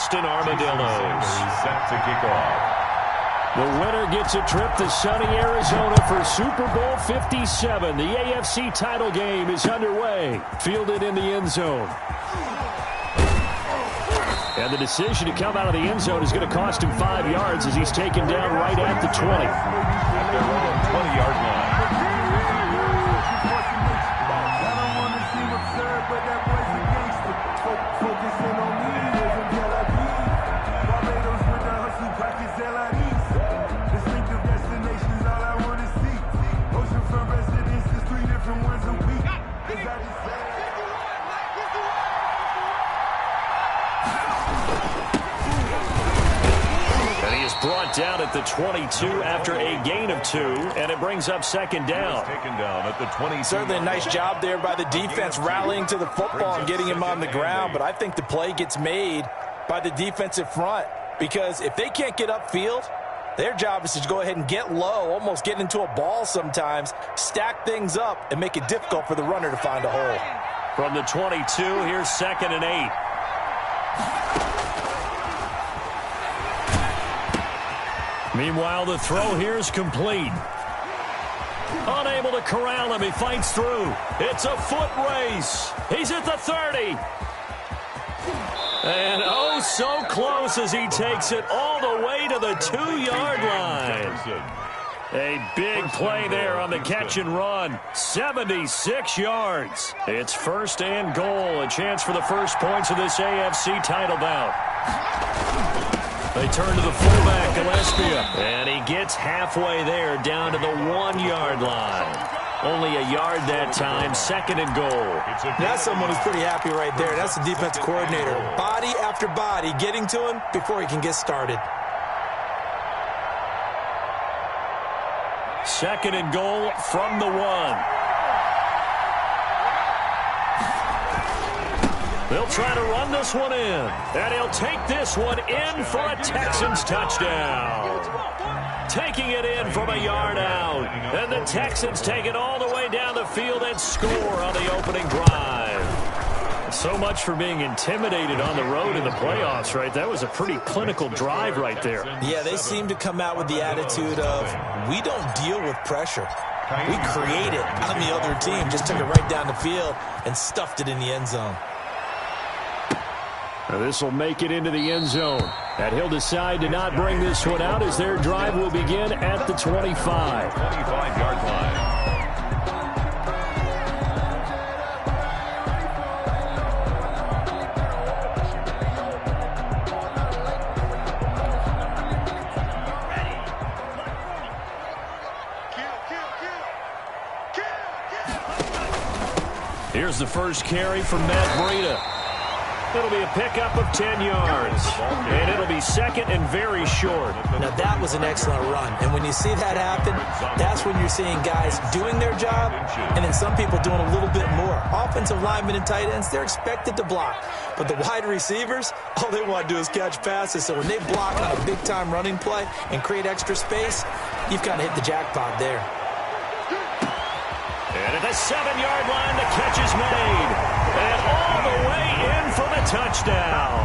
Boston Armadillos. Set to kick off. The winner gets a trip to sunny Arizona for Super Bowl 57. The AFC title game is underway. Fielded in the end zone. And the decision to come out of the end zone is going to cost him 5 yards as he's taken down right at the 20. At their own 20-yard line. Brought down at the 22 after a gain of 2, and it brings up second down. Taken down at the 22. Certainly a nice job there by the defense rallying to the football and getting him on the ground, but I think the play gets made by the defensive front because if they can't get upfield, their job is to go ahead and get low, almost get into a ball sometimes, stack things up, and make it difficult for the runner to find a hole. From the 22, here's 2nd and 8. Meanwhile, the throw here is complete. Unable to corral him. He fights through. It's a foot race. He's at the 30. And oh, so close as he takes it all the way to the 2-yard line. A big play there on the catch and run. 76 yards. It's 1st and goal. A chance for the first points of this AFC title bout. They turn to the fullback, Gillespie, and he gets halfway there down to the 1-yard line. Only a yard that time, 2nd and goal. That's someone who's pretty happy right there. That's the defense coordinator. Body after body getting to him before he can get started. 2nd and goal from the 1. They'll try to run this one in, and he'll take this one in for a Texans touchdown. Taking it in from a yard out, and the Texans take it all the way down the field and score on the opening drive. So much for being intimidated on the road in the playoffs, right? That was a pretty clinical drive right there. Yeah, they seem to come out with the attitude of, we don't deal with pressure. We create it on the other team. Just took it right down the field and stuffed it in the end zone. This will make it into the end zone. And he'll decide to not bring this one out as their drive will begin at the 25. 25-yard line. Here's the first carry from Matt Breida. It'll be a pickup of 10 yards. And it'll be 2nd and very short. Now, that was an excellent run. And when you see that happen, that's when you're seeing guys doing their job and then some people doing a little bit more. Offensive linemen and tight ends, they're expected to block. But the wide receivers, all they want to do is catch passes. So when they block on a big-time running play and create extra space, you've kind of hit the jackpot there. And at the 7-yard line, the catch is made. And all the way in for the touchdown.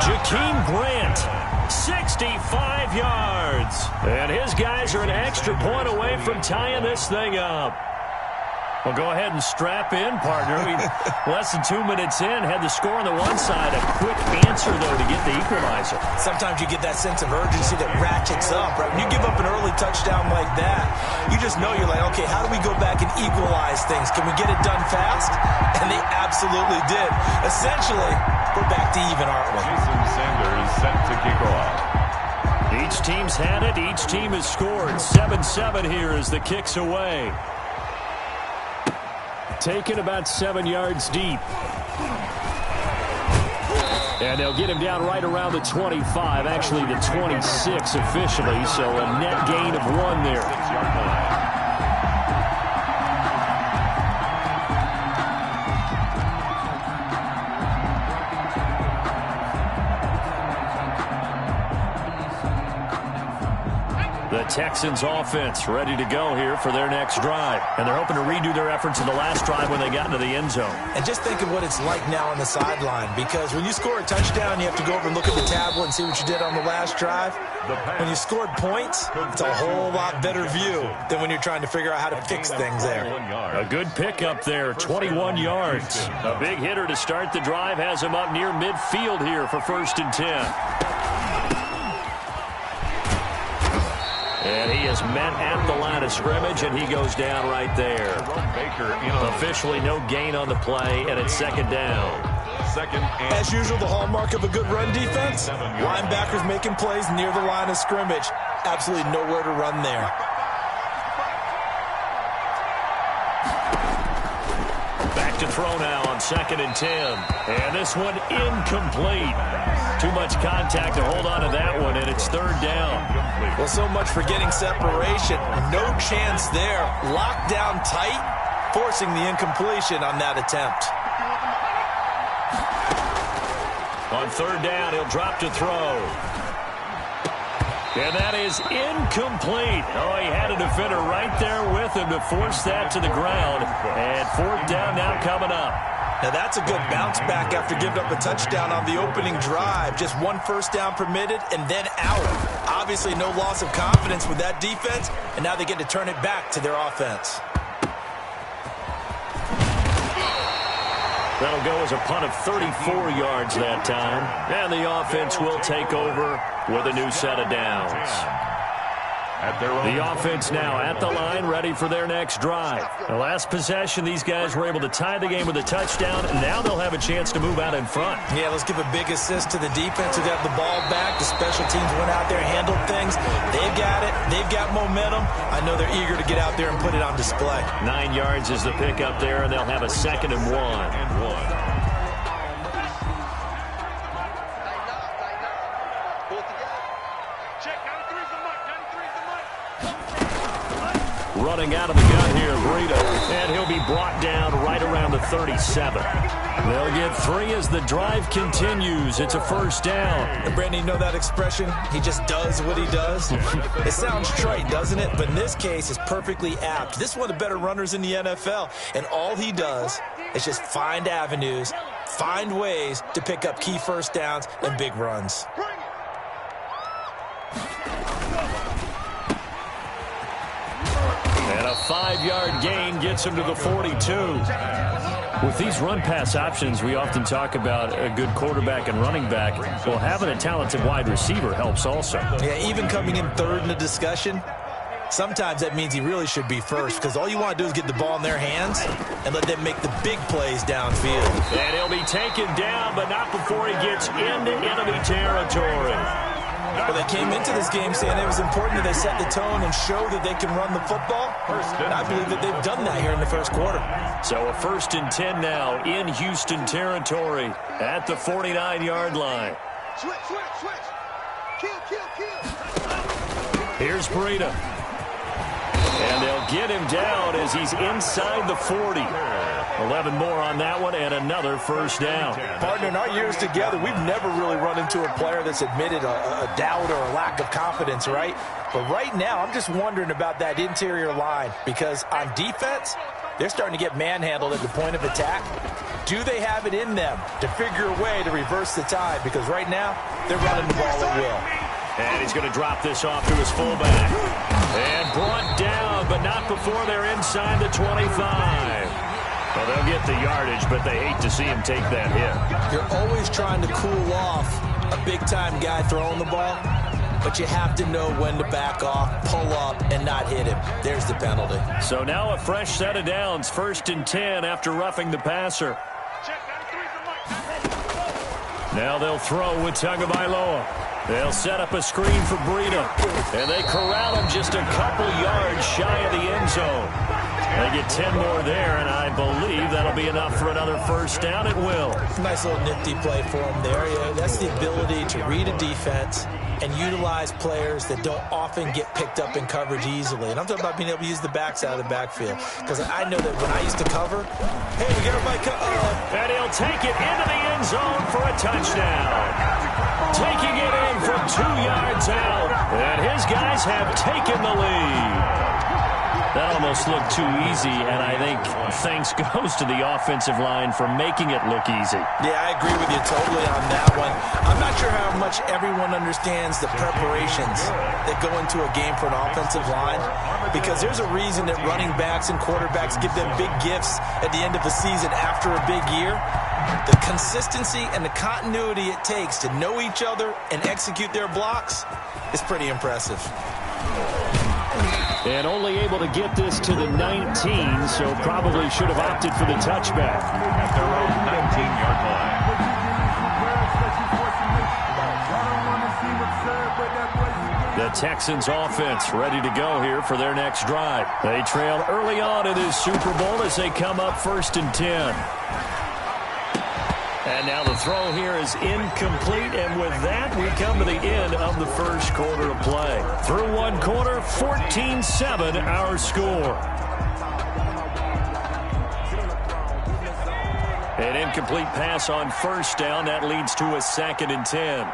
Jakeem Grant, 65 yards. And his guys are an extra point away from tying this thing up. Well, go ahead and strap in, partner. Less than 2 minutes in, had the score on the one side. A quick answer, though, to get the equalizer. Sometimes you get that sense of urgency that ratchets up, right? When you give up an early touchdown like that, you just know you're like, okay, how do we go back and equalize things? Can we get it done fast? And they absolutely did. Essentially, we're back to even, aren't we? Jason Sanders set to kick off. Each team's had it. Each team has scored. 7-7 here as the kick's away. Taken about 7 yards deep. And they'll get him down right around the 25, actually the 26 officially, so a net gain of 1 there. 6-yard line. The Texans offense ready to go here for their next drive. And they're hoping to redo their efforts in the last drive when they got into the end zone. And just think of what it's like now on the sideline, because when you score a touchdown, you have to go over and look at the tablet and see what you did on the last drive. When you scored points, it's a whole lot better view than when you're trying to figure out how to fix things there. A good pickup there, 21 yards. A big hitter to start the drive has him up near midfield here for 1st and 10. And he is met at the line of scrimmage, and he goes down right there. Officially no gain on the play, and it's 2nd down. As usual, the hallmark of a good run defense, linebackers making plays near the line of scrimmage. Absolutely nowhere to run there. Back to throw now on 2nd and 10. And this one incomplete. Too much contact to hold on to that one, and it's 3rd down. Well, so much for getting separation. No chance there. Locked down tight, forcing the incompletion on that attempt. On 3rd down, he'll drop to throw. And that is incomplete. Oh, he had a defender right there with him to force that to the ground. And 4th down now coming up. Now that's a good bounce back after giving up a touchdown on the opening drive. Just 1 first down permitted and then out. Obviously no loss of confidence with that defense, and now they get to turn it back to their offense. That'll go as a punt of 34 yards that time. And the offense will take over with a new set of downs. The offense now at the line, ready for their next drive. The last possession, these guys were able to tie the game with a touchdown, and now they'll have a chance to move out in front. Yeah, let's give a big assist to the defense who got the ball back. The special teams went out there and handled things. They've got it. They've got momentum. I know they're eager to get out there and put it on display. 9 yards is the pickup there, and they'll have a 2nd and 1. Running out of the gun here, Breida, and he'll be brought down right around the 37. They'll get 3 as the drive continues. It's a 1st down. And Brandon, you know that expression? He just does what he does. It sounds trite, doesn't it? But in this case, it's perfectly apt. This is one of the better runners in the NFL, and all he does is just find avenues, find ways to pick up key 1st downs and big runs. And a 5-yard gain gets him to the 42. With these run-pass options, we often talk about a good quarterback and running back. Well, having a talented wide receiver helps also. Yeah, even coming in 3rd in the discussion, sometimes that means he really should be 1st, because all you want to do is get the ball in their hands and let them make the big plays downfield. And he'll be taken down, but not before he gets into enemy territory. Well, they came into this game saying it was important that they set the tone and show that they can run the football. And I believe that they've done that here in the 1st quarter. So a 1st and 10 now in Houston territory at the 49-yard line. Switch. Kill. Here's Breida. And they'll get him down as he's inside the 40. 11 more on that one, and another 1st down. Partner, in our years together, we've never really run into a player that's admitted a doubt or a lack of confidence, right? But right now, I'm just wondering about that interior line, because on defense, they're starting to get manhandled at the point of attack. Do they have it in them to figure a way to reverse the tide? Because right now, they're running the ball at will. And he's going to drop this off to his fullback. And brought down, but not before they're inside the 25. Well, they'll get the yardage, but they hate to see him take that hit. You're always trying to cool off a big-time guy throwing the ball, but you have to know when to back off, pull up, and not hit him. There's the penalty. So now a fresh set of downs, 1st and 10 after roughing the passer. Now they'll throw with Tagovailoa. They'll set up a screen for Breida, and they corral him just a couple yards shy of the end zone. They get 10 more there, and I believe that'll be enough for another 1st down. It will. Nice little nifty play for him there. Yeah, that's the ability to read a defense and utilize players that don't often get picked up in coverage easily. And I'm talking about being able to use the backside of the backfield. Because I know that when I used to cover, hey, we got everybody and he'll take it into the end zone for a touchdown. Taking it in from 2 yards out. And his guys have taken the lead. That almost looked too easy, and I think thanks goes to the offensive line for making it look easy. Yeah, I agree with you totally on that one. I'm not sure how much everyone understands the preparations that go into a game for an offensive line, because there's a reason that running backs and quarterbacks give them big gifts at the end of the season after a big year. The consistency and the continuity it takes to know each other and execute their blocks is pretty impressive. And only able to get this to the 19, so probably should have opted for the touchback. At their own 19-yard line. The Texans offense ready to go here for their next drive. They trail early on in this Super Bowl as they come up 1st and 10. And now the throw here is incomplete, and with that, we come to the end of the first quarter of play. Through one quarter, 14-7 our score. An incomplete pass on first down. That leads to a 2nd and 10.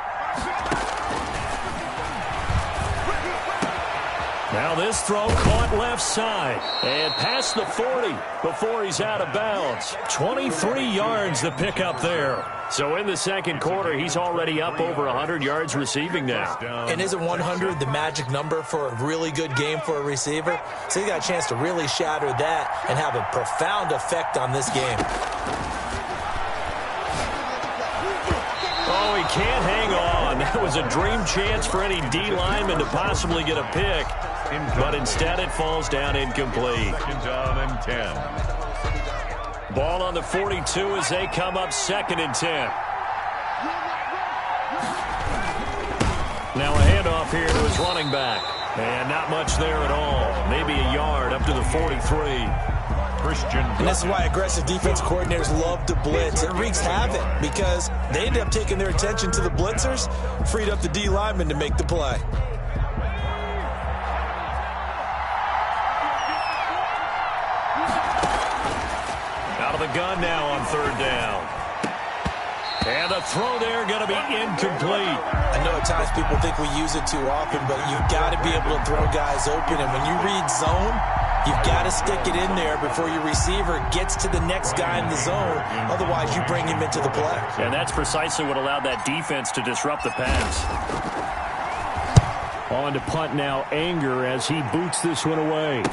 Now this throw caught left side and past the 40 before he's out of bounds. 23 yards the pick up there. So in the second quarter, he's already up over 100 yards receiving now. And isn't 100 the magic number for a really good game for a receiver? So he got a chance to really shatter that and have a profound effect on this game. Oh, he can't hang on. That was a dream chance for any D lineman to possibly get a pick. But instead it falls down incomplete. Down and 10. Ball on the 42 as they come up 2nd and 10. Now a handoff here to his running back. And not much there at all. Maybe a yard up to the 43. And this is why aggressive defense coordinators love to blitz. It wreaks havoc because they end up taking their attention to the blitzers, freed up the D lineman to make the play. Out of the gun now on 3rd down. And the throw there going to be incomplete. I know at times people think we use it too often, but you've got to be able to throw guys open. And when you read zone, you've got to stick it in there before your receiver gets to the next guy in the zone. Otherwise, you bring him into the play. And that's precisely what allowed that defense to disrupt the pass. On to punt now, Anger, as he boots this one away.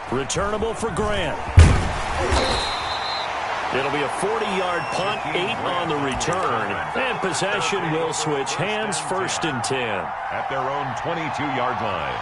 Returnable for Grant. It'll be a 40-yard punt, 8 on the return. And possession will switch hands, 1st and 10. At their own 22-yard line.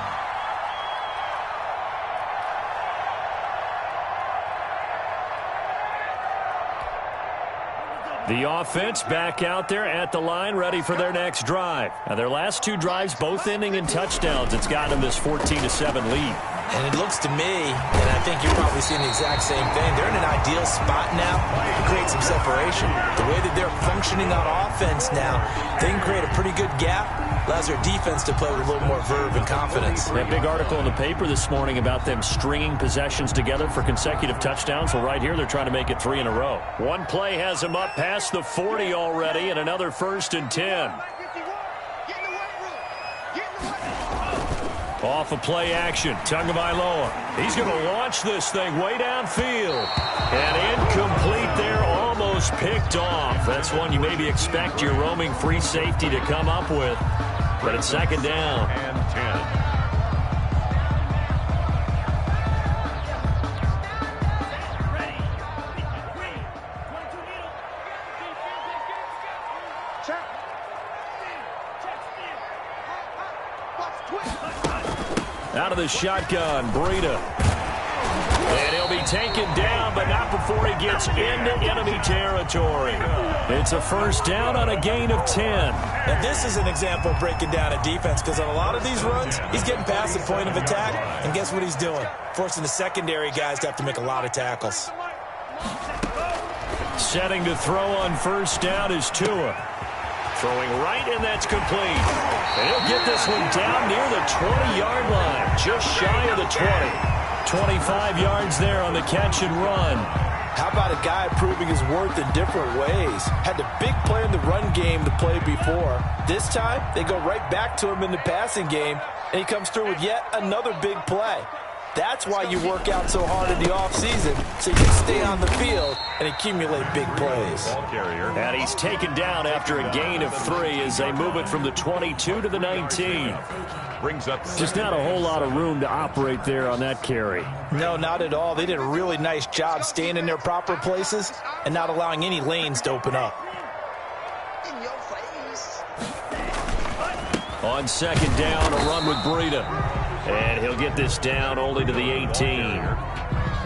The offense back out there at the line, ready for their next drive. Now, their last 2 drives, both ending in touchdowns. It's got them this 14-7 lead. And it looks to me, and I think you're probably seeing the exact same thing, they're in an ideal spot now to create some separation. The way that they're functioning on offense now, they can create a pretty good gap. Allows their defense to play with a little more verve and confidence. That big article in the paper this morning about them stringing possessions together for consecutive touchdowns. Well, right here, they're trying to make it 3 in a row. One play has them up past the 40 already, and another 1st and 10. Off of play action, Tagovailoa. He's going to launch this thing way downfield. And incomplete there, almost picked off. That's one you maybe expect your roaming free safety to come up with. But it's 2nd down. And 10. Out of the shotgun, Breida. And he'll be taken down, but not before he gets into enemy territory. It's a 1st down on a gain of 10. Now, this is an example of breaking down a defense, because on a lot of these runs, he's getting past the point of attack, and guess what he's doing? Forcing the secondary guys to have to make a lot of tackles. Setting to throw on 1st down is Tua. Throwing right, and that's complete. And he'll get this one down near the 20-yard line, just shy of the 20. 25 yards there on the catch and run. How about a guy proving his worth in different ways? Had the big play in the run game the play before. This time, they go right back to him in the passing game, and he comes through with yet another big play. That's why you work out so hard in the offseason, so you can stay on the field and accumulate big plays. And he's taken down after a gain of 3 as they move it from the 22 to the 19. Brings up just not a whole lot of room to operate there on that carry. No, not at all. They did a really nice job staying in their proper places and not allowing any lanes to open up. On second down, a run with Breida. And he'll get this down only to the 18.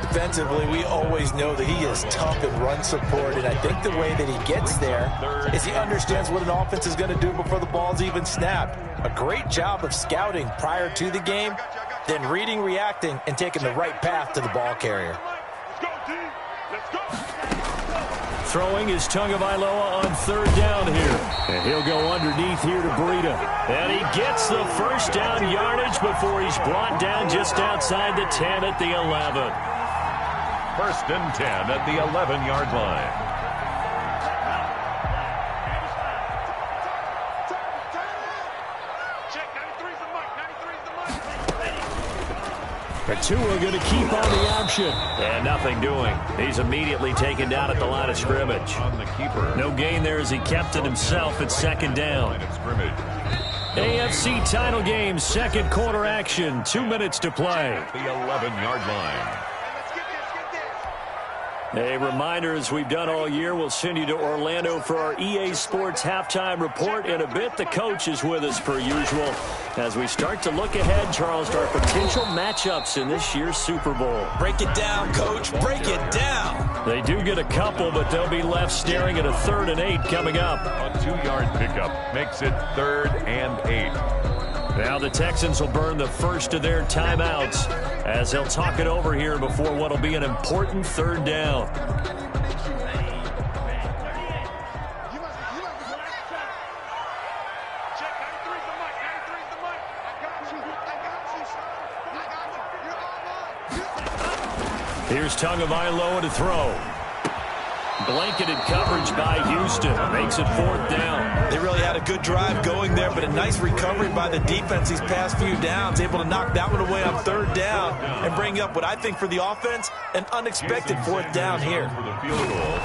Defensively, we always know that he is tough in run support, and I think the way that he gets there is he understands what an offense is going to do before the ball's even snapped. A great job of scouting prior to the game, then reading, reacting, and taking the right path to the ball carrier. Throwing is Tagovailoa on third down here. And he'll go underneath here to Breida. And he gets the first down yardage before he's brought down just outside the 10 at the 11. First and 10 at the 11-yard line. The two are going to keep on the option. And nothing doing. He's immediately taken down at the line of scrimmage. On the keeper. No gain there as he kept it himself at second down. AFC title game, second quarter action. 2 minutes to play. The 11-yard line. A reminder, as we've done all year, we'll send you to Orlando for our EA Sports halftime report. In a bit, the coach is with us per usual as we start to look ahead, Charles, to our potential matchups in this year's Super Bowl. Break it down, Coach. Break it down. They do get a couple, but they'll be left staring at a 3rd and 8 coming up. A 2-yard pickup makes it 3rd and 8. Now the Texans will burn the first of their timeouts as they'll talk it over here before what will be an important 3rd down. Here's Tagovailoa to throw. Blanketed coverage by Houston. Makes it 4th down. They really had a good drive going there, but a nice recovery by the defense these past few downs. Able to knock that one away on 3rd down and bring up what I think for the offense, an unexpected 4th down here. For the field goal.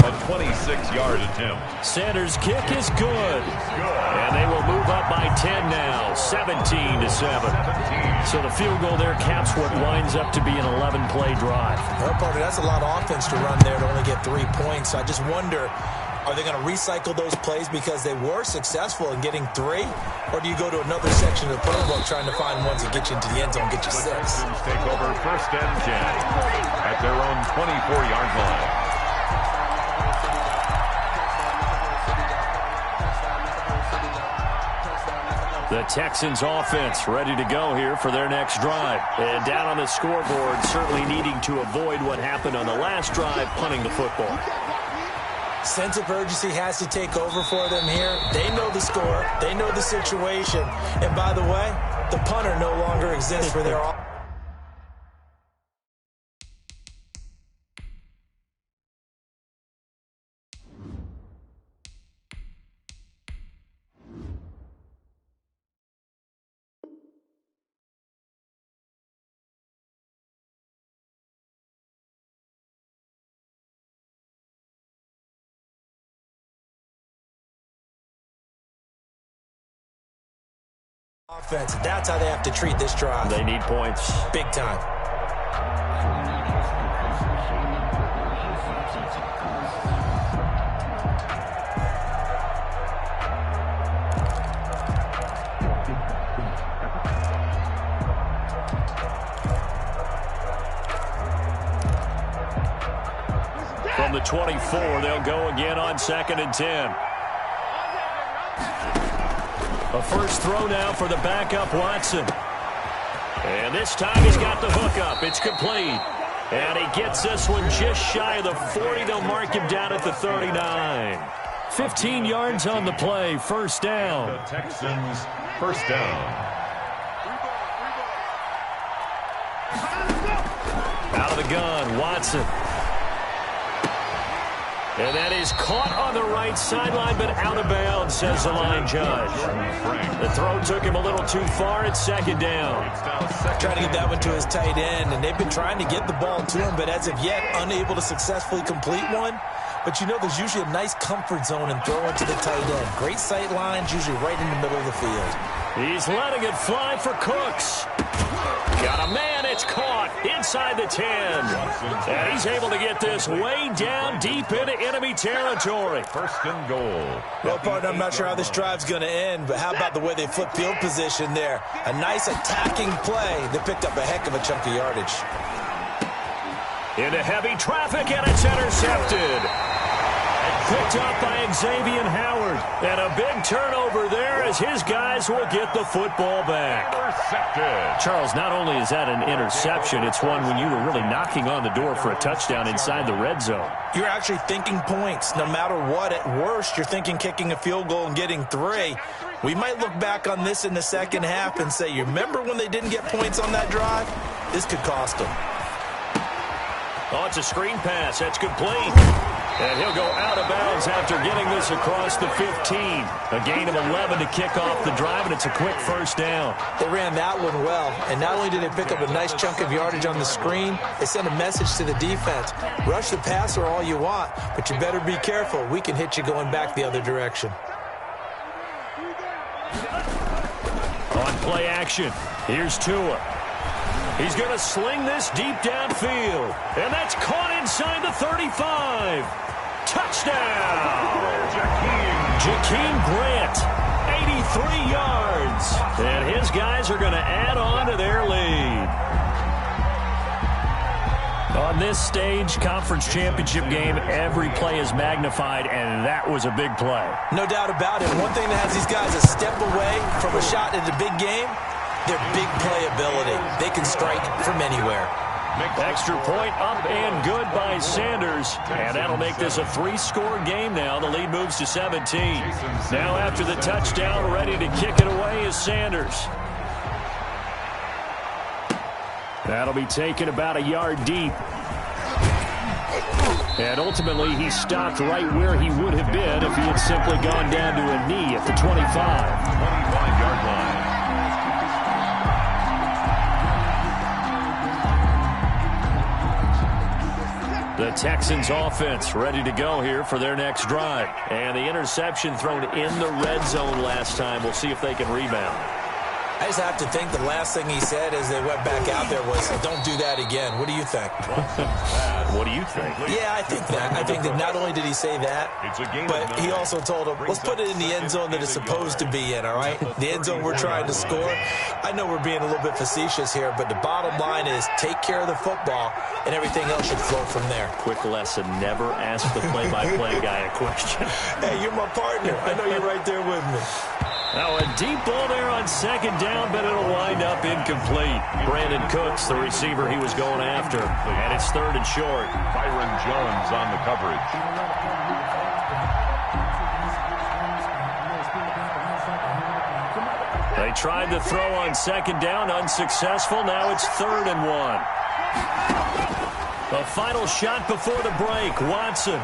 A 26-yard attempt. Sanders' kick is good. And they will move up by 10 now, 17-7. So the field goal there caps what winds up to be an 11-play drive. Well, partner, that's a lot of offense to run there to only get 3 points. So I just wonder, are they going to recycle those plays because they were successful in getting 3? Or do you go to another section of the playbook trying to find ones that get you into the end zone, get you 6? Take over first and 10 at their own 24-yard line. The Texans offense ready to go here for their next drive. And down on the scoreboard, certainly needing to avoid what happened on the last drive, punting the football. Sense of urgency has to take over for them here. They know the score. They know the situation. And by the way, the punter no longer exists for their offense. That's how they have to treat this drive. They need points. Big time. From the 24, they'll go again on 2nd and 10. A first throw now for the backup Watson. And this time he's got the hook up. It's complete. And he gets this one just shy of the 40. They'll mark him down at the 39. 15 yards on the play. First down. The Texans first down. Out of the gun, Watson. And that is caught on the right sideline, but out of bounds, says the line judge. The throw took him a little too far at second down. Trying to get that one to his tight end, and they've been trying to get the ball to him, but as of yet, unable to successfully complete one. But you know there's usually a nice comfort zone in throwing to the tight end. Great sight lines, usually right in the middle of the field. He's letting it fly for Cooks. Got a man, it's caught inside the 10. And he's able to get this way down deep into enemy territory. First and goal. Well, partner, I'm not sure how this drive's going to end, but how about the way they flip field position there? A nice attacking play that picked up a heck of a chunk of yardage. Into heavy traffic, and it's intercepted. Picked up by Xavier Howard. And a big turnover there as his guys will get the football back. Intercepted. Charles, not only is that an interception, it's one when you were really knocking on the door for a touchdown inside the red zone. You're actually thinking points. No matter what, at worst, you're thinking kicking a field goal and getting 3. We might look back on this in the second half and say, you remember when they didn't get points on that drive? This could cost them. Oh, it's a screen pass. That's complete. And he'll go out of bounds after getting this across the 15. A gain of 11 to kick off the drive, and it's a quick first down. They ran that one well, and not only did they pick up a nice chunk of yardage on the screen, they sent a message to the defense. Rush the passer all you want, but you better be careful. We can hit you going back the other direction. On play action, here's Tua. He's going to sling this deep downfield. And that's caught inside the 35. Touchdown! Jakeem Grant, 83 yards. And his guys are going to add on to their lead. On this stage, conference championship game, every play is magnified, and that was a big play. No doubt about it. One thing that has these guys a step away from a shot at the big game, their big playability. They can strike from anywhere. Extra point up and good by Sanders. And that'll make this a 3-score game now. The lead moves to 17. Now after the touchdown, ready to kick it away is Sanders. That'll be taken about a yard deep. And ultimately, he stopped right where he would have been if he had simply gone down to a knee at the 25. 25-yard line. The Texans offense ready to go here for their next drive. And the interception thrown in the red zone last time. We'll see if they can rebound. I just have to think the last thing he said as they went back out there was, don't do that again. What do you think? What do you think? Yeah, I think that. I think that not only did he say that, but he also told him, let's put it in the end zone that it's supposed to be in, all right? The end zone we're trying to score. I know we're being a little bit facetious here, but the bottom line is take care of the football, and everything else should flow from there. Quick lesson, never ask the play-by-play guy a question. Hey, you're my partner. I know you're right there with me. Now a deep ball there on second down, but it'll wind up incomplete. Brandon Cooks, the receiver he was going after. And it's 3rd and short. Byron Jones on the coverage. They tried to throw on second down, unsuccessful. Now it's 3rd and 1. A final shot before the break. Watson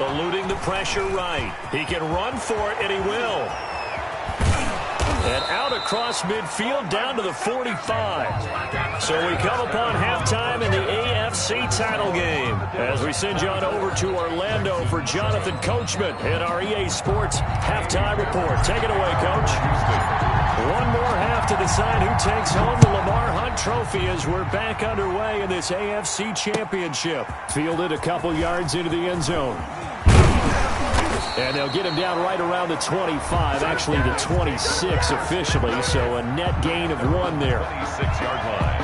eluding the pressure right. He can run for it, and he will. And out across midfield down to the 45. So we come upon halftime in the AFC title game as we send you on over to Orlando for Jonathan Coachman in our EA Sports halftime report. Take it away, Coach. One more half to decide who takes home the Lamar Hunt Trophy as we're back underway in this AFC Championship. Fielded a couple yards into the end zone. And they'll get him down right around the 25, actually the 26 officially, so a net gain of 1 there. 26-yard line.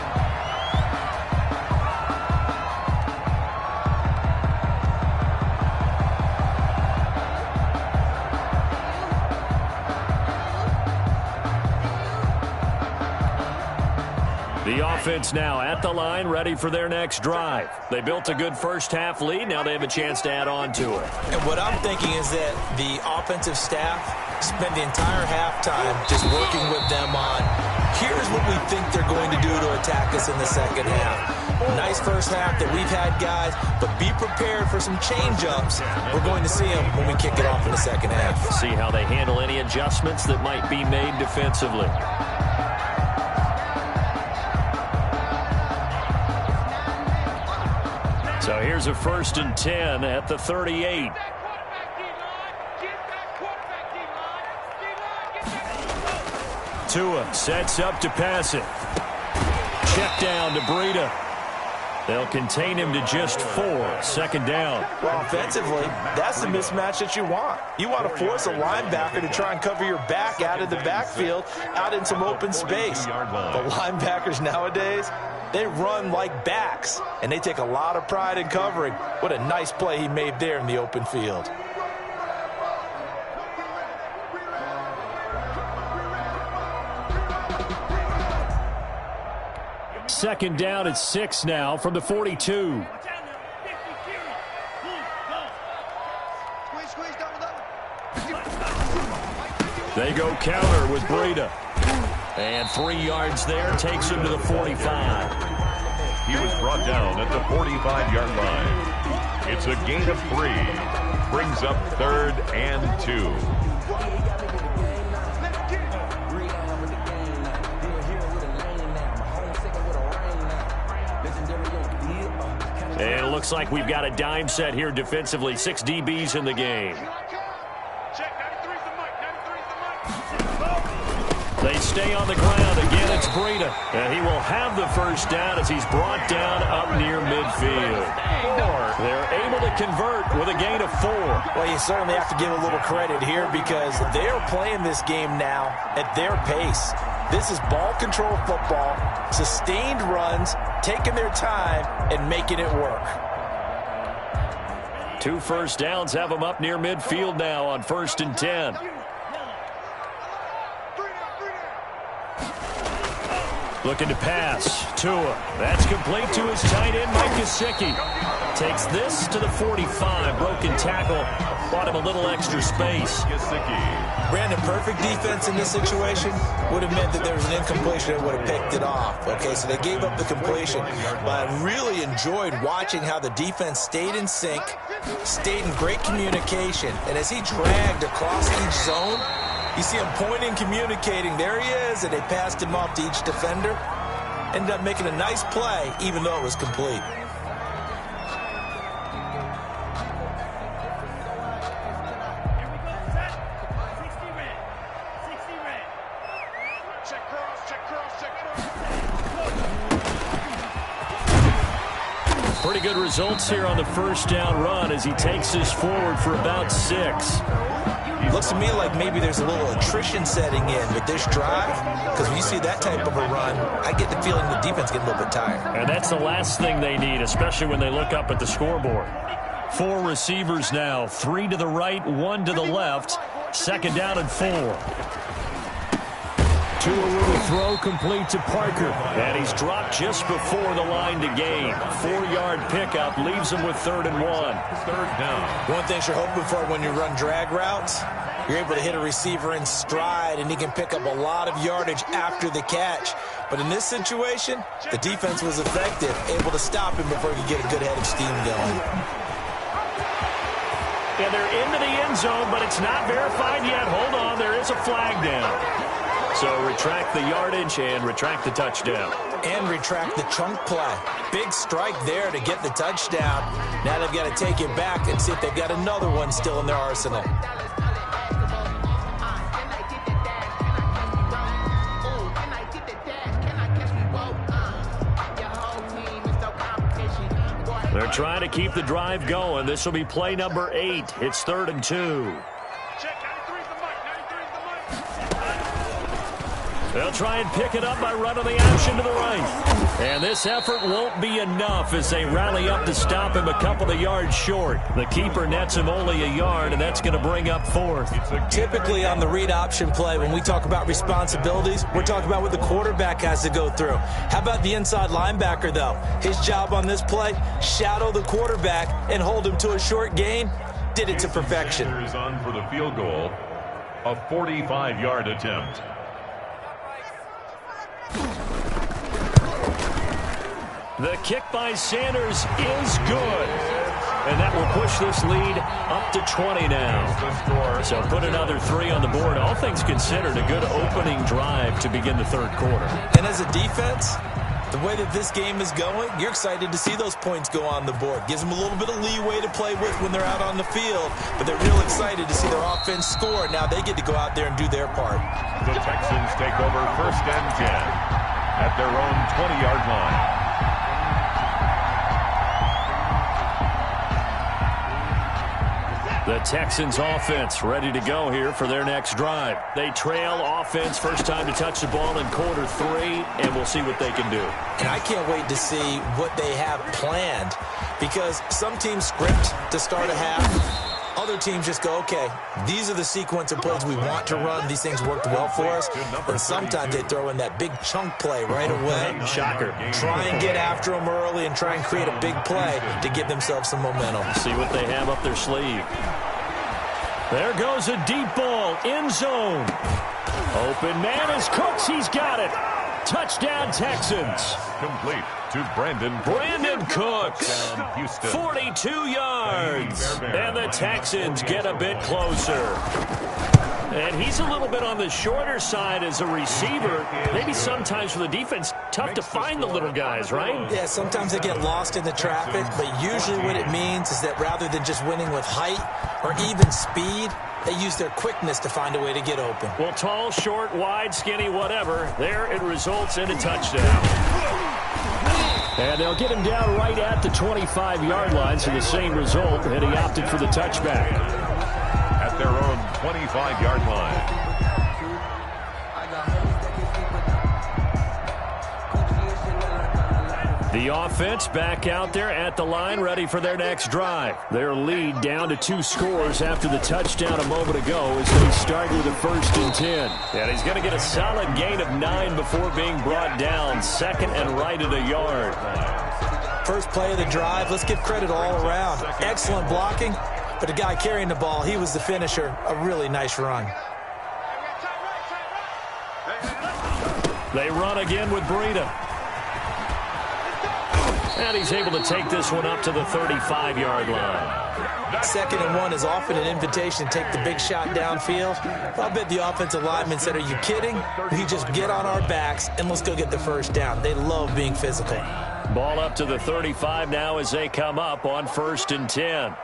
The offense now at the line, ready for their next drive. They built a good first-half lead. Now they have a chance to add on to it. And what I'm thinking is that the offensive staff spend the entire halftime just working with them on, here's what we think they're going to do to attack us in the second half. Nice first half that we've had, guys, but be prepared for some change-ups. We're going to see them when we kick it off in the second half. See how they handle any adjustments that might be made defensively. So here's a 1st and 10 at the 38. Tua sets up to pass it. Check down to Breida. They'll contain him to just 4. 2nd down. Well, offensively, that's the mismatch that you want. You want to force a linebacker to try and cover your back out of the backfield, out in some open space. The linebackers nowadays, they run like backs, and they take a lot of pride in covering. What a nice play he made there in the open field. Second down at 6 now from the 42. They go counter with Breida. And 3 yards there takes him to the 45. He was brought down at the 45-yard line. It's a gain of 3. Brings up 3rd and 2. And it looks like we've got a dime set here defensively. 6 DBs in the game. They stay on the ground. Again, it's Breida. And he will have the first down as he's brought down up near midfield. They're able to convert with a gain of 4. Well, you certainly have to give a little credit here because they're playing this game now at their pace. This is ball control football, sustained runs, taking their time and making it work. 2 first downs have them up near midfield now on 1st and 10. Looking to pass. Tua. That's complete to his tight end, Mike Gesicki. Takes this to the 45. Broken tackle. Bought him a little extra space. Brandon, perfect defense in this situation would have meant that there was an incompletion that would have picked it off. Okay, so they gave up the completion. But I really enjoyed watching how the defense stayed in sync, stayed in great communication. And as he dragged across each zone, you see him pointing, communicating. There he is, and they passed him off to each defender. Ended up making a nice play, even though it was complete. Pretty good results here on the first down run as he takes this forward for about 6. Looks to me like maybe there's a little attrition setting in with this drive, because when you see that type of a run, I get the feeling the defense gets a little bit tired. And that's the last thing they need, especially when they look up at the scoreboard. 4 receivers now, 3 to the right, 1 to the left. 2nd down and 4. Tua with a throw complete to Parker. And he's dropped just before the line to gain. 4-yard pickup leaves him with 3rd and 1. 3rd down. One thing you're hoping for when you run drag routes, you're able to hit a receiver in stride, and he can pick up a lot of yardage after the catch. But in this situation, the defense was effective, able to stop him before he could get a good head of steam going. And they're into the end zone, but it's not verified yet. Hold on, there is a flag down. So retract the yardage and retract the touchdown. And retract the chunk play. Big strike there to get the touchdown. Now they've got to take it back and see if they've got another one still in their arsenal. They're trying to keep the drive going. This will be play number 8. It's 3rd and 2. They'll try and pick it up by running the option to the right. And this effort won't be enough as they rally up to stop him a couple of yards short. The keeper nets him only a yard, and that's going to bring up fourth. Typically on the read option play, when we talk about responsibilities, we're talking about what the quarterback has to go through. How about the inside linebacker, though? His job on this play, shadow the quarterback and hold him to a short gain. Did it to perfection. Is on for the field goal, a 45-yard attempt. The kick by Sanders is good. And that will push this lead up to 20 now. So put another 3 on the board. All things considered, a good opening drive to begin the third quarter. And as a defense, the way that this game is going, you're excited to see those points go on the board. Gives them a little bit of leeway to play with when they're out on the field. But they're real excited to see their offense score. Now they get to go out there and do their part. The Texans take over 1st and 10 at their own 20-yard line. The Texans offense ready to go here for their next drive. They trail offense, first time to touch the ball in quarter 3, and we'll see what they can do. And I can't wait to see what they have planned, because some teams script to start a half. Other teams just go, okay, these are the sequence of plays we want to run. These things worked well for us. And sometimes they throw in that big chunk play right away. Shocker. Try and get after them early and try and create a big play to give themselves some momentum. See what they have up their sleeve. There goes a deep ball, end zone. Open man is Cooks. He's got it. Touchdown, Texans. Complete to Brandon Cooks. 42 yards. And the Texans get a bit closer. And he's a little bit on the shorter side as a receiver. Maybe sometimes for the defense, tough to find the little guys, right? Yeah, sometimes they get lost in the traffic, but usually what it means is that rather than just winning with height or even speed, they use their quickness to find a way to get open. Well, tall, short, wide, skinny, whatever, there it results in a touchdown. And they'll get him down right at the 25-yard line, so the same result, and he opted for the touchback. At their own 25-yard line. The offense back out there at the line, ready for their next drive. Their lead down to 2 scores after the touchdown a moment ago as they start with a 1st and 10. And he's going to get a solid gain of 9 before being brought down. 2nd and right at a yard. First play of the drive, let's give credit all around. Excellent blocking, but the guy carrying the ball, he was the finisher. A really nice run. They run again with Breida. And he's able to take this one up to the 35-yard line. 2nd and 1 is often an invitation to take the big shot downfield. I'll bet the offensive lineman said, are you kidding? We just get on our backs and let's go get the first down. They love being physical. Ball up to the 35 now as they come up on 1st and 10.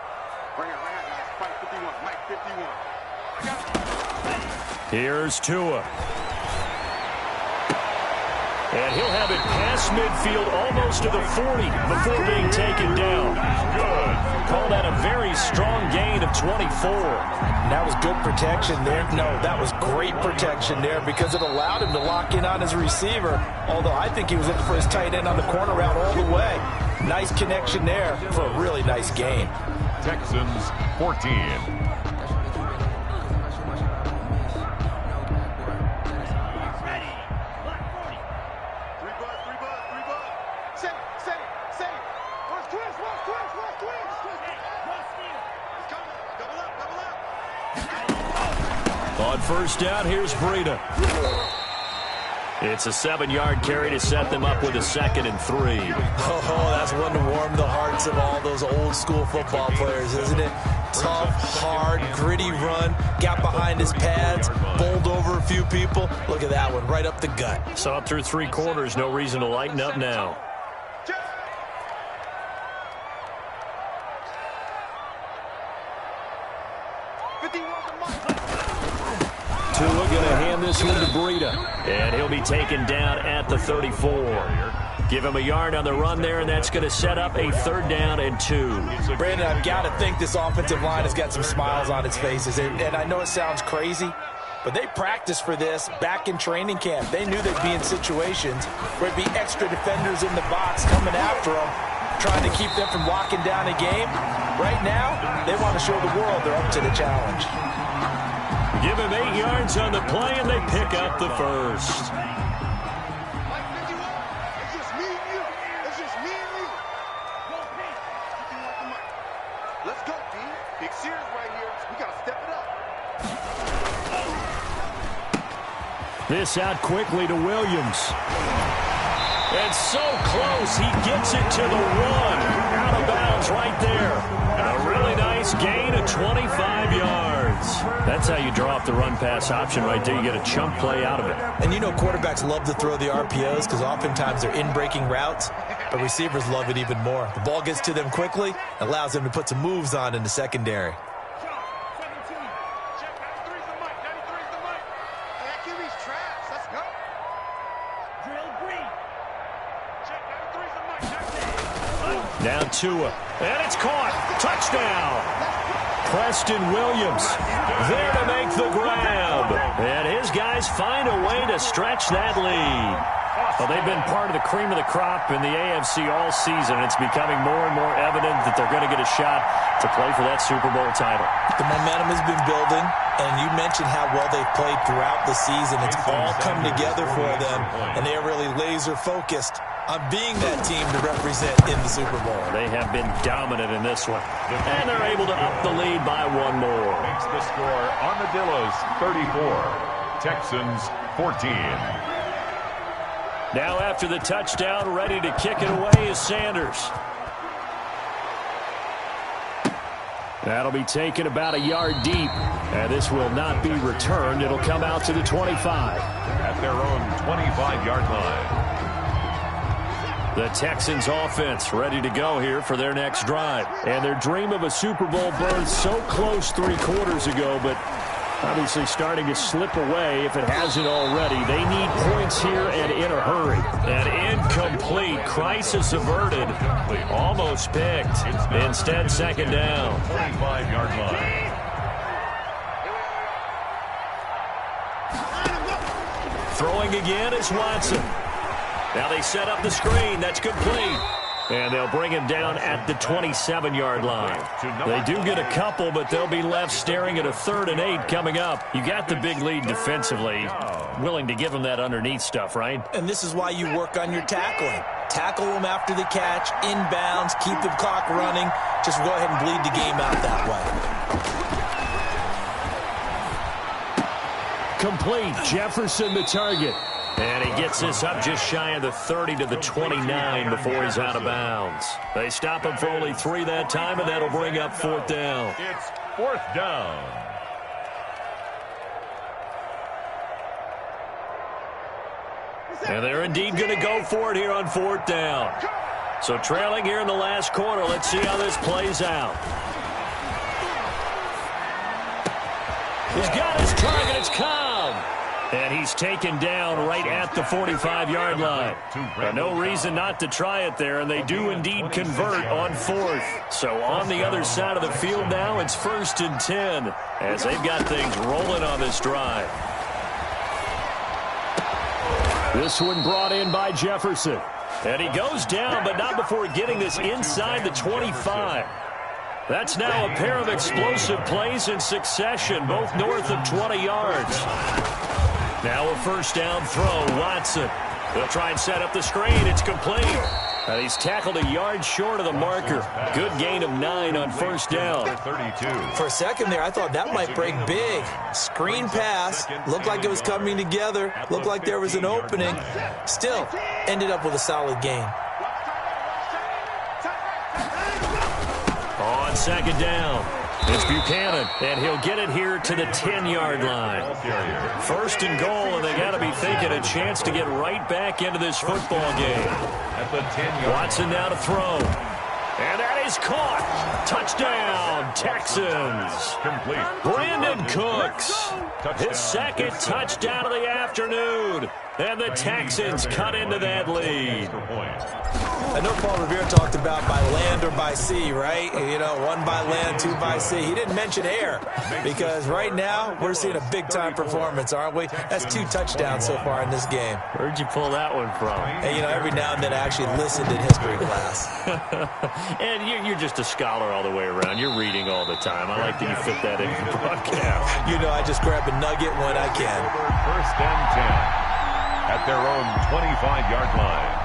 Here's Tua. And he'll have it past midfield almost to the 40 before being taken down. Good. Call that a very strong gain of 24. That was good protection there. No, that was great protection there because it allowed him to lock in on his receiver. Although I think he was looking for his tight end on the corner route all the way. Nice connection there for a really nice gain. Texans 14. On 1st down, here's Breida. It's a 7-yard carry to set them up with a 2nd and 3. Oh, that's one to warm the hearts of all those old school football players, isn't it? Tough, hard, gritty run, got behind his pads, bowled over a few people. Look at that one, right up the gut. Saw it through 3 quarters, no reason to lighten up now. Tua going to hand this one to Breida. And he'll be taken down at the 34. Give him a yard on the run there, and that's going to set up a 3rd down and 2. Brandon, I've got to think this offensive line has got some smiles on its faces. And I know it sounds crazy, But they practiced for this back in training camp. They knew they'd be in situations where it'd be extra defenders in the box coming after them, trying to keep them from locking down a game. Right now, they want to show the world they're up to the challenge. Give him 8 yards on the play, and they pick up the first. This out quickly to Williams. And so close, he gets it to the 1. Out of bounds right there. A really nice gain of 25 yards. That's how you draw up the run-pass option right there. You get a chunk play out of it. And you know quarterbacks love to throw the RPOs because oftentimes they're in-breaking routes, but receivers love it even more. The ball gets to them quickly, allows them to put some moves on in the secondary. Now Tua, and it's caught. Touchdown. Preston Williams there to make the grab. And his guys find a way to stretch that lead. Well, they've been part of the cream of the crop in the AFC all season. It's becoming more and more evident that they're going to get a shot to play for that Super Bowl title. The momentum has been building, and you mentioned how well they've played throughout the season. It's all come together for them, and they are really laser-focused on being that team to represent in the Super Bowl. They have been dominant in this one, and they're able to up the lead by 1 more. Makes the score Armadillos 34, Texans 14. Now after the touchdown, ready to kick it away is Sanders. That'll be taken about a yard deep, and this will not be returned. It'll come out to the 25. At their own 25-yard line. The Texans offense ready to go here for their next drive. And their dream of a Super Bowl berth so close 3 quarters ago, but obviously starting to slip away if it hasn't already. They need points here and in a hurry. And incomplete. Crisis averted. Almost picked. Instead, second down. 25-yard line. Throwing again is Watson. Now they set up the screen. That's complete. And they'll bring him down at the 27-yard line. They do get a couple, but they'll be left staring at a 3rd and 8 coming up. You got the big lead defensively. Willing to give them that underneath stuff, right? And this is why you work on your tackling. Tackle them after the catch, inbounds, keep the clock running. Just go ahead and bleed the game out that way. Complete. Jefferson the target. And he gets this up just shy of the 30 to the 29 before he's out of bounds. They stop him for only 3 that time, and that'll bring up 4th down. It's 4th down. And they're indeed going to go for it here on 4th down. So trailing here in the last quarter, let's see how this plays out. He's got his target. It's Cobb. And he's taken down right at the 45-yard line. No reason not to try it there, and they do indeed convert on 4th. So on the other side of the field now, it's 1st and 10 as they've got things rolling on this drive. This one brought in by Jefferson. And he goes down, but not before getting this inside the 25. That's now a pair of explosive plays in succession, both north of 20 yards. Now a 1st down throw, Watson. They'll try and set up the screen. It's complete. And he's tackled a yard short of the marker. Good gain of 9 on 1st down. 32. For a second there, I thought that might break big. Screen pass. Looked like it was coming together. Looked like there was an opening. Still, ended up with a solid gain. On 2nd down, it's Buchanan, and he'll get it here to the 10-yard line. 1st and goal, and they got to be thinking a chance to get right back into this football game. At the 10-yard Watson now to throw. And that is caught. Touchdown, Texans. Complete. Brandon Cooks, his second touchdown of the afternoon. And the Texans cut into that lead. I know Paul Revere talked about by land or by sea, right? You know, one by land, two by sea. He didn't mention air because right now we're seeing a big-time performance, aren't we? That's 2 touchdowns so far in this game. Where'd you pull that one from? And, you know, every now and then I actually listened in history class. And you're just a scholar all the way around. You're reading all the time. I like that you fit that in your broadcast. You know, I just grab a nugget when I can. First and 10 at their own 25-yard line.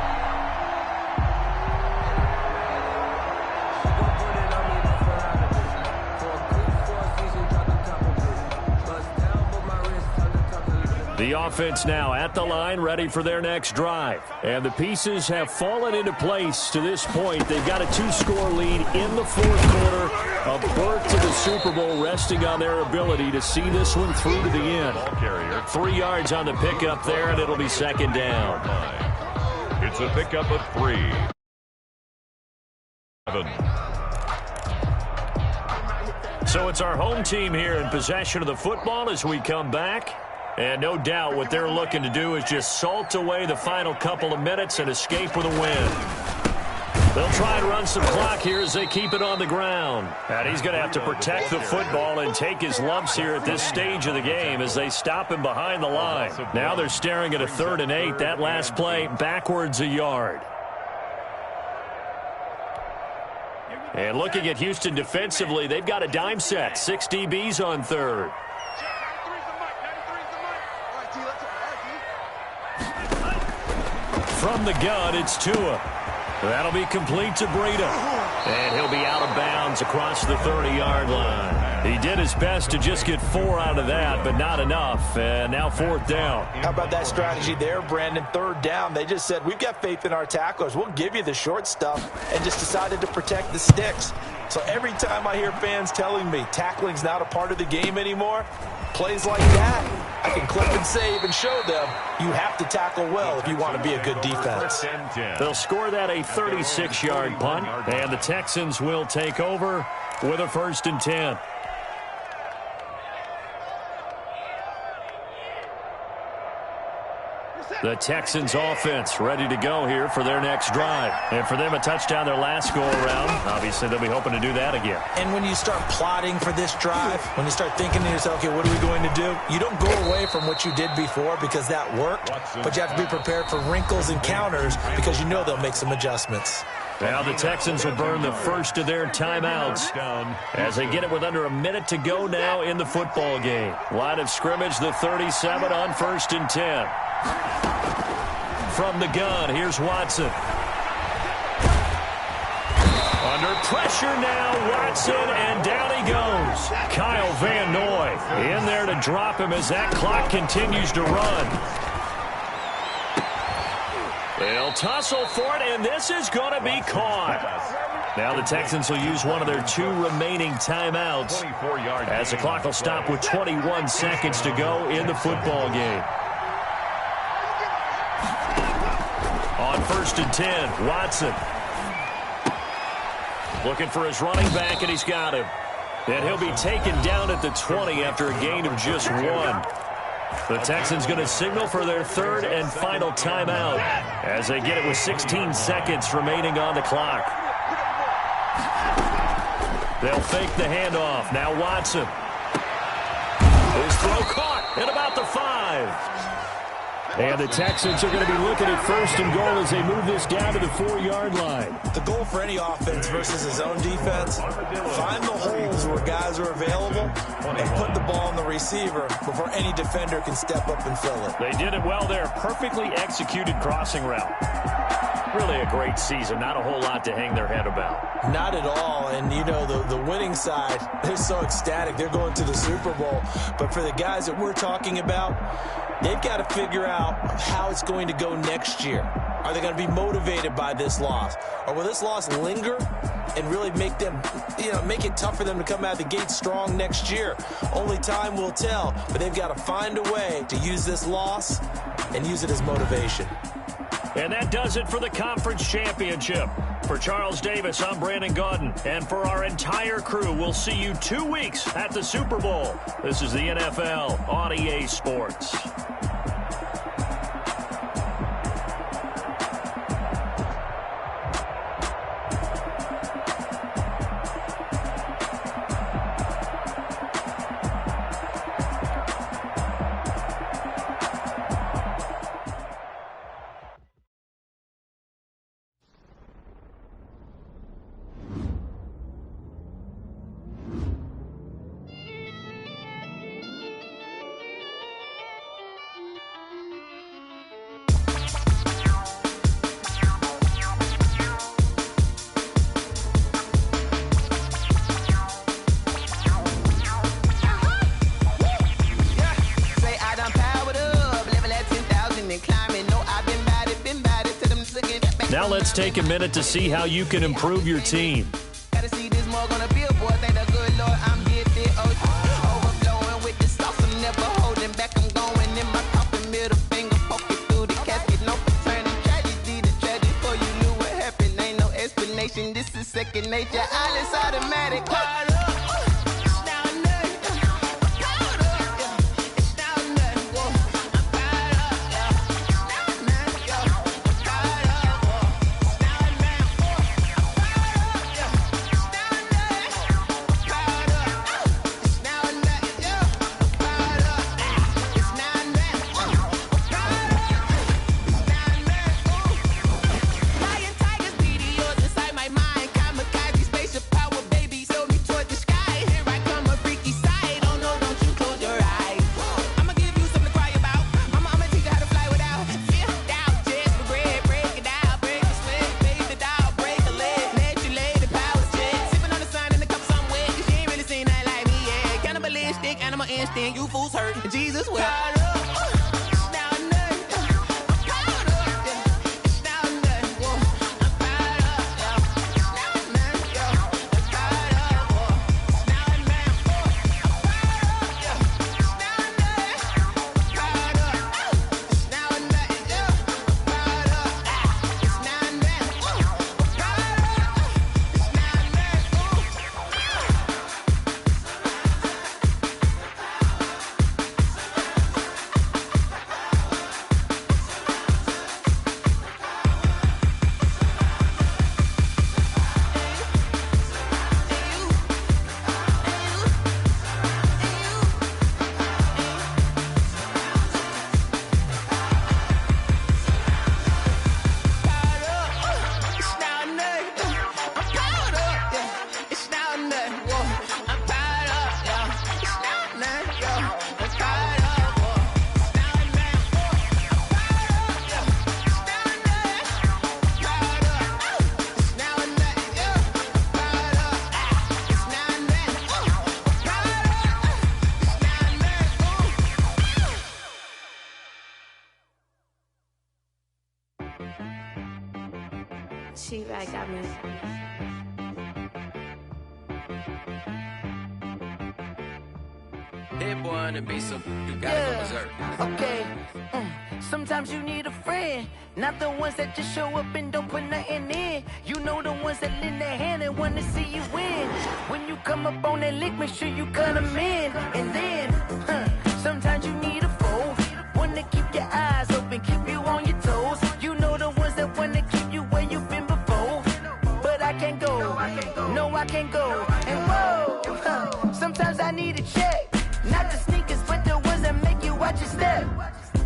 The offense now at the line, ready for their next drive. And the pieces have fallen into place to this point. They've got a 2-score lead in the fourth quarter. A berth to the Super Bowl resting on their ability to see this one through to the end. 3 yards on the pickup there, and it'll be second down. It's a pickup of 3. 7. So it's our home team here in possession of the football as we come back. And no doubt what they're looking to do is just salt away the final couple of minutes and escape with a win. They'll try and run some clock here as they keep it on the ground. And he's going to have to protect the football and take his lumps here at this stage of the game as they stop him behind the line. Now they're staring at a 3rd and 8. That last play backwards a yard. And looking at Houston defensively, they've got a dime set. 6 DBs on 3rd. From the gun, it's Tua. That'll be complete to Breida. And he'll be out of bounds across the 30-yard line. He did his best to just get 4 out of that, but not enough. And now 4th down. How about that strategy there, Brandon? 3rd down. They just said, we've got faith in our tacklers. We'll give you the short stuff, and just decided to protect the sticks. So every time I hear fans telling me tackling's not a part of the game anymore, plays like that, I can clip and save and show them you have to tackle well if you want to be a good defense. They'll score that a 36-yard punt, and the Texans will take over with a 1st and 10. The Texans offense ready to go here for their next drive. And for them, a touchdown their last go-around. Obviously, they'll be hoping to do that again. And when you start plotting for this drive, when you start thinking to yourself, okay, what are we going to do? You don't go away from what you did before because that worked, but you have to be prepared for wrinkles and counters because you know they'll make some adjustments. Now the Texans will burn the first of their timeouts as they get it with under a minute to go now in the football game. Line of scrimmage, the 37 on 1st and 10. From the gun, here's Watson. Under pressure now, Watson, and down he goes. Kyle Van Noy in there to drop him as that clock continues to run. They'll tussle for it, and this is going to be caught. Now the Texans will use one of their 2 remaining timeouts as the clock will stop with 21 seconds to go in the football game. On 1st and 10, Watson. Looking for his running back, and he's got him. And he'll be taken down at the 20 after a gain of just 1. The Texans going to signal for their 3rd and final timeout as they get it with 16 seconds remaining on the clock. They'll fake the handoff. Now Watson. His throw caught at about the 5. And the Texans are going to be looking at 1st and goal as they move this down to the 4-yard line. The goal for any offense versus his own defense, find the holes where guys are available and put the ball on the receiver before any defender can step up and fill it. They did it well there. Perfectly executed crossing route. Really a great season. Not a whole lot to hang their head about. Not at all. And, you know, the winning side, they're so ecstatic. They're going to the Super Bowl. But for the guys that we're talking about, they've got to figure out how it's going to go next year. Are they going to be motivated by this loss? Or will this loss linger and really make them, make it tough for them to come out of the gate strong next year? Only time will tell. But they've got to find a way to use this loss and use it as motivation. And that does it for the conference championship. For Charles Davis, I'm Brandon Gaudin. And for our entire crew, we'll see you 2 weeks at the Super Bowl. This is the NFL on EA Sports. Now let's take a minute to see how you can improve your team. Gotta see this more gonna be a boy. Thank the good Lord I'm getting overflowing with the sauce. I'm never holding back. I'm going in my coffin, middle finger poking through the casket. No paternal tragedy. The tragedy for you knew what happened. Ain't no explanation. This is second nature. All is automatic. You fools hurt. Jesus will. She-Bag got me. Hit boy on the beat, so you gotta go berserk. Okay. Sometimes you need a friend, not the ones that just show up and don't put nothing in. You know the ones that lend their hand and want to see you win. When you come up on that lick, make sure you cut them in. And then, sometimes you need a foe, one to keep your eyes open, keep you on your toes. You know the ones that want to keep you where you've been before. But I can't go, no I can't go. And whoa, sometimes I need a check. Not the sneakers, but the ones that make you watch your step.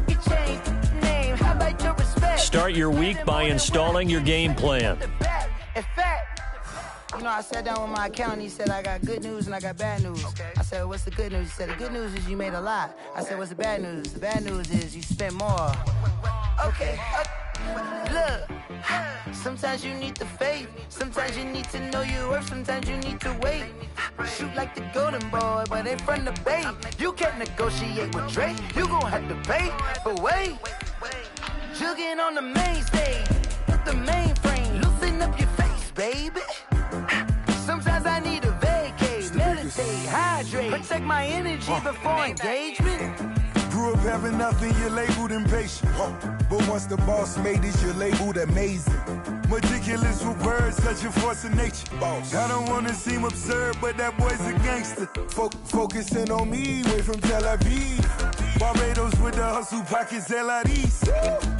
You change name, how about your respect? Start your week by installing your game plan. In fact, you know, I sat down with my accountant. He said, I got good news and I got bad news. I said, what's the good news? He said, the good news is you made a lot. I said, what's the bad news? The bad news is you spent more. Okay. Look, sometimes you need the faith. Sometimes you need to know your worth. Sometimes you need to wait. Shoot like the golden boy, but in front of Bay. You can't negotiate with Drake. You gon' have to pay. But wait, jugging on the main stage with the mainframe. Loosen up your face, baby. Sometimes I need a vacate, meditate, hydrate, protect my energy before engagement. grew up having nothing, you're labeled impatient. But once the boss made it, you're labeled amazing. Meticulous with words, such a force of nature. I don't wanna seem absurd, but that boy's a gangster. Focusing on me, way from Tel Aviv. Barbados with the hustle pockets, LIDs.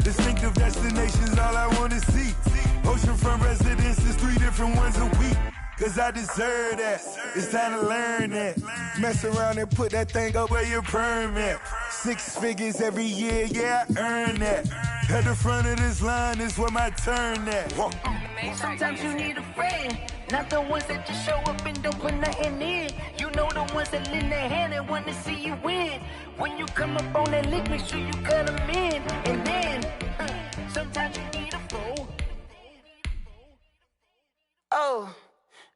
Distinctive destinations, all I wanna see. Oceanfront residences, 3 different ones a week. Cause I deserve that, it's time to learn that. Mess around and put that thing up where your permit. 6 figures every year, yeah, I earn that. At the front of this line is where my turn at. Sometimes you need a friend, not the ones that just show up and don't put nothing in. You know the ones that lend their hand and want to see you win. When you come up on that lick, make sure you cut them in. And then, sometimes you need a foe. Oh.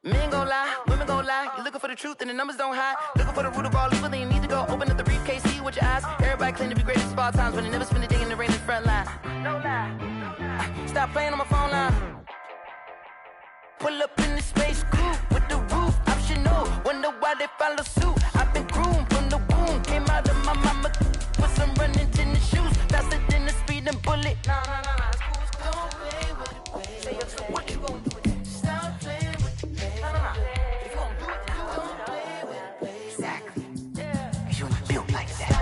Men gon' lie, women gon' lie. You're looking for the truth and the numbers don't hide. Looking for the root of all evil, then you need to go open up the briefcase, see with your eyes. Everybody claim to be greatest of all times, but they never spend a day in the rain in the front line. No lie. Stop playing on my phone line. Pull up in the space coupe with the roof optional. Wonder why they follow suit. I've been groomed from the womb. Came out of my mama with some running tennis shoes. Faster than the speeding bullet. Nah, it's cool. Don't play with it, baby. Say your turn. What you gon' do with it? Stop playing with it, baby. If you gon' do it, then don't play with it, baby. Exactly. Cause you're not built like that.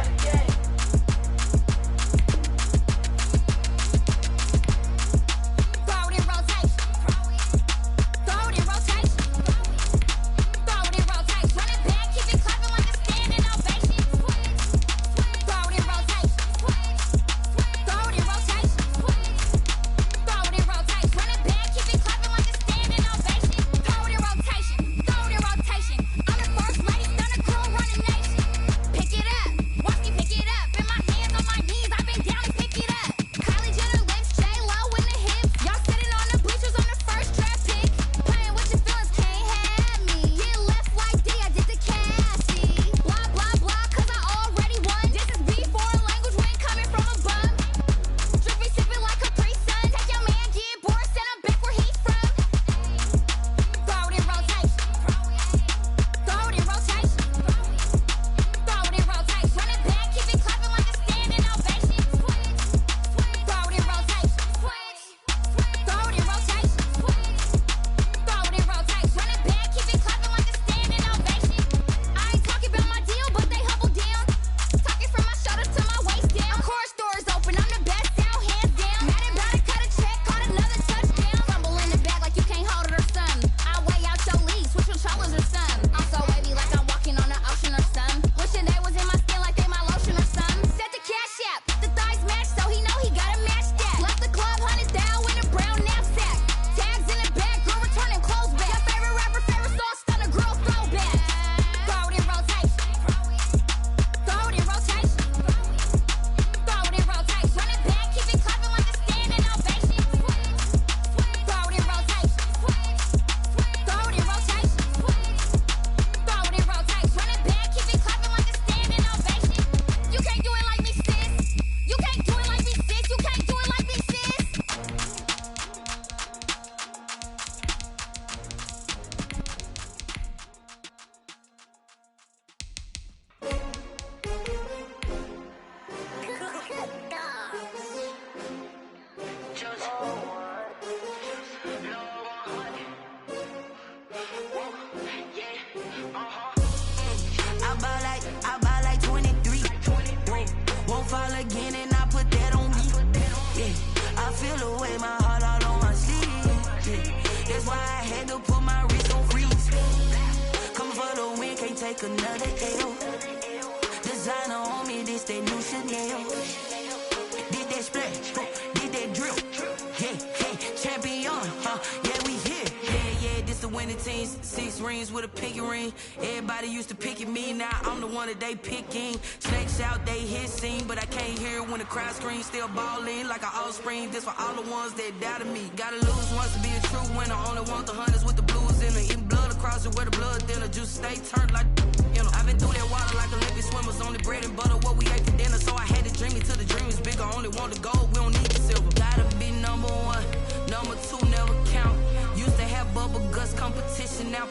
They picking snakes out, they hissing, but I can't hear when the crowd screams. Still balling like an offspring. This for all the ones that doubted me. Gotta lose once to be a true winner. Only want the hunters with the blues in it. Eating blood across it where the blood thinner. Juice stay turned like I've been through that water like Olympic swimmers. Only bread and butter what we ate for dinner. So I had to dream it till the dream is bigger. Only want the gold, we don't need the silver. Gotta be number 1, number 2 never count. Used to have bubble guts competition, now